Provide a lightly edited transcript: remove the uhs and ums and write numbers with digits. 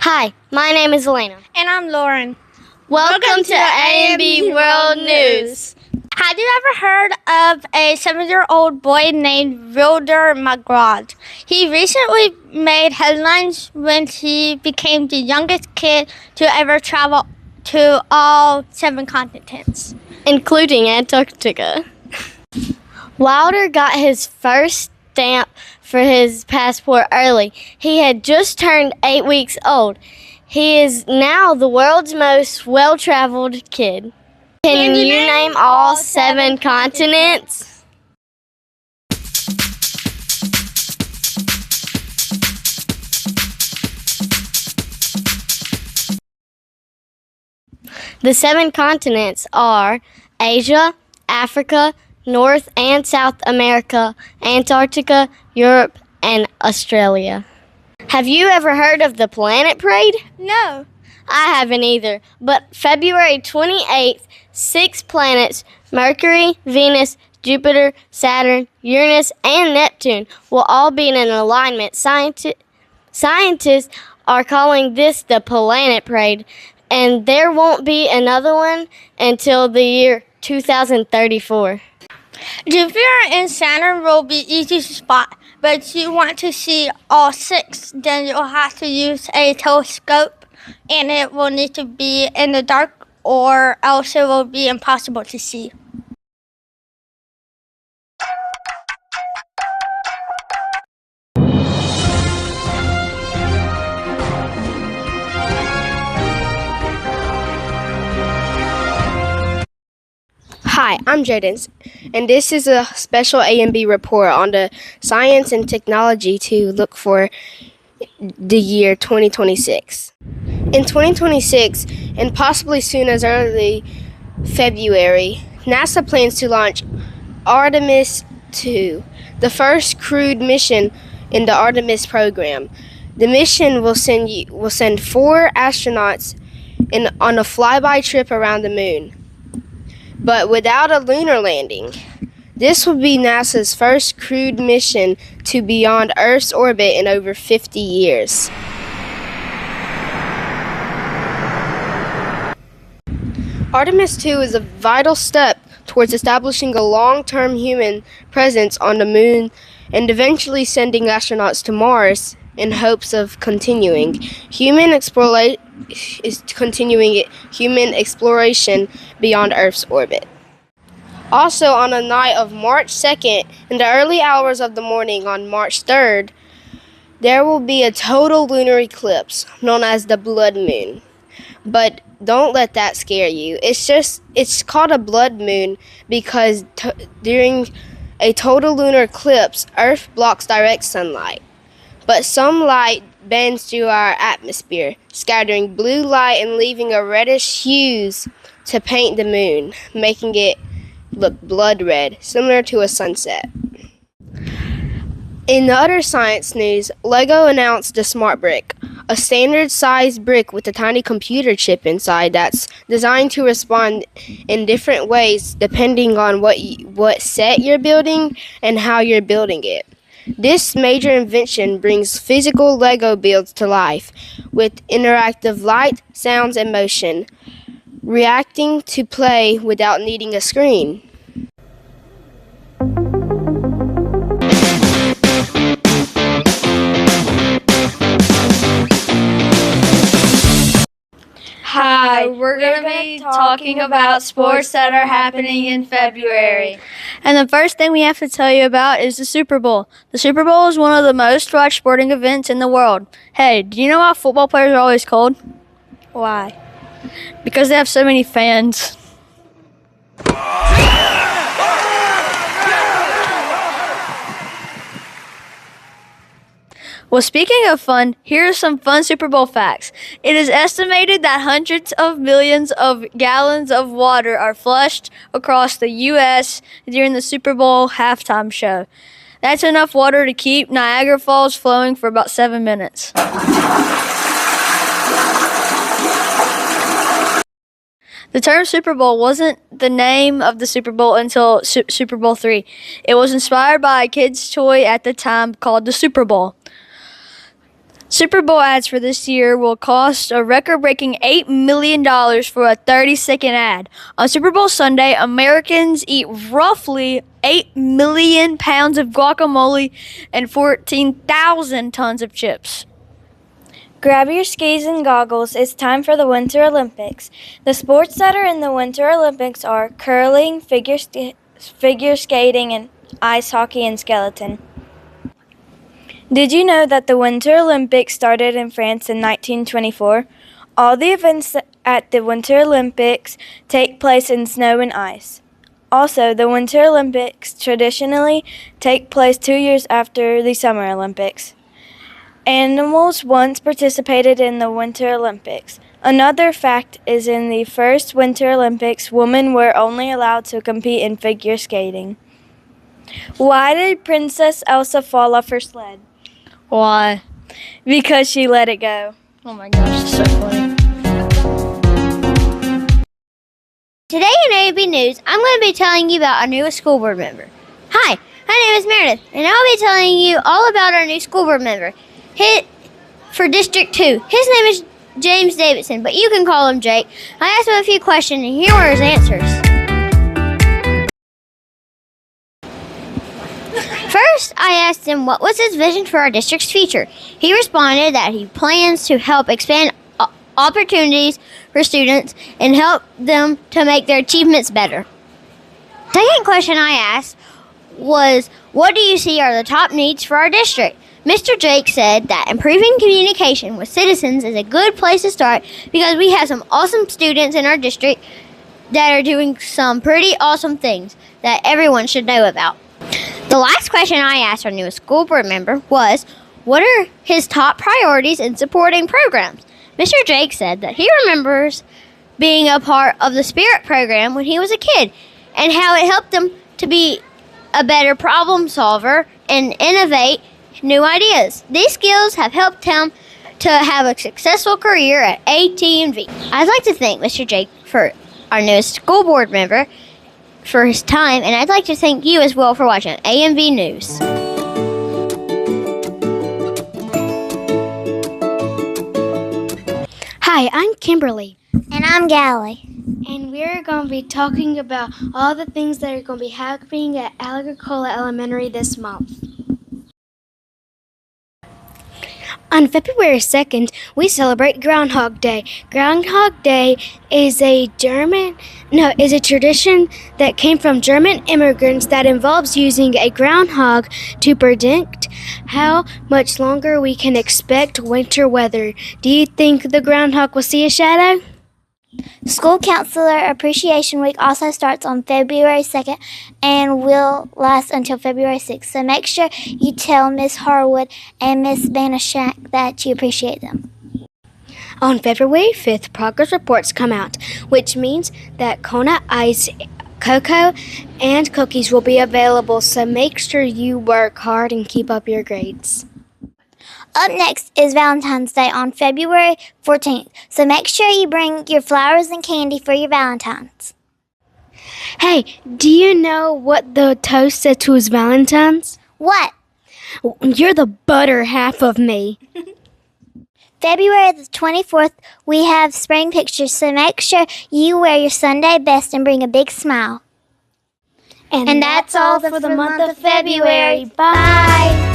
Hi, my name is Elena. And I'm Lauren. Welcome to ANB World News. Have you ever heard of a 7-year-old boy named Wilder McGraw? He recently made headlines when he became the youngest kid to ever travel to all 7 continents, Including Antarctica. Wilder got his first stamp for his passport early. He had just turned 8 weeks old. He is now the world's most well-traveled kid. Can you name all 7 continents? The 7 continents are Asia, Africa, North and South America, Antarctica, Europe, and Australia. Have you ever heard of the Planet Parade? No. I haven't either, but February 28th, 6 planets, Mercury, Venus, Jupiter, Saturn, Uranus, and Neptune, will all be in an alignment. Scientists are calling this the Planet Parade, and there won't be another one until the year 2034. Jupiter and Saturn will be easy to spot, but if you want to see all 6, then you'll have to use a telescope, and it will need to be in the dark or else it will be impossible to see. Hi, I'm Jaden, and this is a special ANB report on the science and technology to look for the year 2026. In 2026, and possibly soon as early February, NASA plans to launch Artemis 2, the first crewed mission in the Artemis program. The mission will send 4 astronauts on a flyby trip around the moon, but without a lunar landing. This will be NASA's first crewed mission to beyond Earth's orbit in over 50 years. Artemis 2 is a vital step towards establishing a long-term human presence on the moon and eventually sending astronauts to Mars in hopes of continuing human exploration beyond Earth's orbit. Also, on the night of March 2nd, in the early hours of the morning on March 3rd, there will be a total lunar eclipse known as the blood moon. But don't let that scare you. It's called a blood moon because during a total lunar eclipse, Earth blocks direct sunlight. But some light bends through our atmosphere, scattering blue light and leaving a reddish hues to paint the moon, making it look blood red, similar to a sunset. In the other science news, LEGO announced the Smart Brick, a standard-sized brick with a tiny computer chip inside that's designed to respond in different ways depending on what set you're building and how you're building it. This major invention brings physical LEGO builds to life with interactive light, sounds, and motion, reacting to play without needing a screen. Hi, we're going to be talking about sports that are happening in February. And the first thing we have to tell you about is the Super Bowl. The Super Bowl is one of the most watched sporting events in the world. Hey, do you know why football players are always cold? Why? Because they have so many fans. Well, speaking of fun, here are some fun Super Bowl facts. It is estimated that hundreds of millions of gallons of water are flushed across the U.S. during the Super Bowl halftime show. That's enough water to keep Niagara Falls flowing for about 7 minutes. The term Super Bowl wasn't the name of the Super Bowl until Super Bowl III. It was inspired by a kid's toy at the time called the Super Bowl. Super Bowl ads for this year will cost a record-breaking $8 million for a 30-second ad. On Super Bowl Sunday, Americans eat roughly 8 million pounds of guacamole and 14,000 tons of chips. Grab your skis and goggles. It's time for the Winter Olympics. The sports that are in the Winter Olympics are curling, figure skating, and ice hockey and skeleton. Did you know that the Winter Olympics started in France in 1924? All the events at the Winter Olympics take place in snow and ice. Also, the Winter Olympics traditionally take place 2 years after the Summer Olympics. Animals once participated in the Winter Olympics. Another fact is in the first Winter Olympics, women were only allowed to compete in figure skating. Why did Princess Elsa fall off her sled? Why? Because she let it go. Oh my gosh, that's so funny. Today in ANB News, I'm going to be telling you about our newest school board member. Hi, my name is Meredith, and I'll be telling you all about our new school board member for District 2. His name is James Davidson, but you can call him Jake. I asked him a few questions, and here were his answers. First, I asked him what was his vision for our district's future. He responded that he plans to help expand opportunities for students and help them to make their achievements better. Second question I asked was, what do you see are the top needs for our district? Mr. Jake said that improving communication with citizens is a good place to start because we have some awesome students in our district that are doing some pretty awesome things that everyone should know about. The last question I asked our newest school board member was, what are his top priorities in supporting programs? Mr. Jake said that he remembers being a part of the Spirit program when he was a kid and how it helped him to be a better problem solver and innovate new ideas. These skills have helped him to have a successful career at AT&V. I'd like to thank Mr. Jake for our newest school board member for his time, and I'd like to thank you as well for watching ANB News. Hi, I'm Kimberly, And I'm Gally. and we're going to be talking about all the things that are going to be happening at Agricola Elementary this month. On February 2nd, we celebrate Groundhog Day. Groundhog Day is a tradition that came from German immigrants that involves using a groundhog to predict how much longer we can expect winter weather. Do you think the groundhog will see a shadow? School Counselor Appreciation Week also starts on February 2nd and will last until February 6th. So make sure you tell Miss Harwood and Miss Banashak that you appreciate them. On February 5th, progress reports come out, which means that Kona Ice, cocoa, and cookies will be available, so make sure you work hard and keep up your grades. Up next is Valentine's Day on February 14th. So make sure you bring your flowers and candy for your Valentines. Hey, do you know what the toast said to his Valentine's? What? You're the butter half of me. February the 24th, we have spring pictures, so make sure you wear your Sunday best and bring a big smile. And that's all for the month of February. Bye!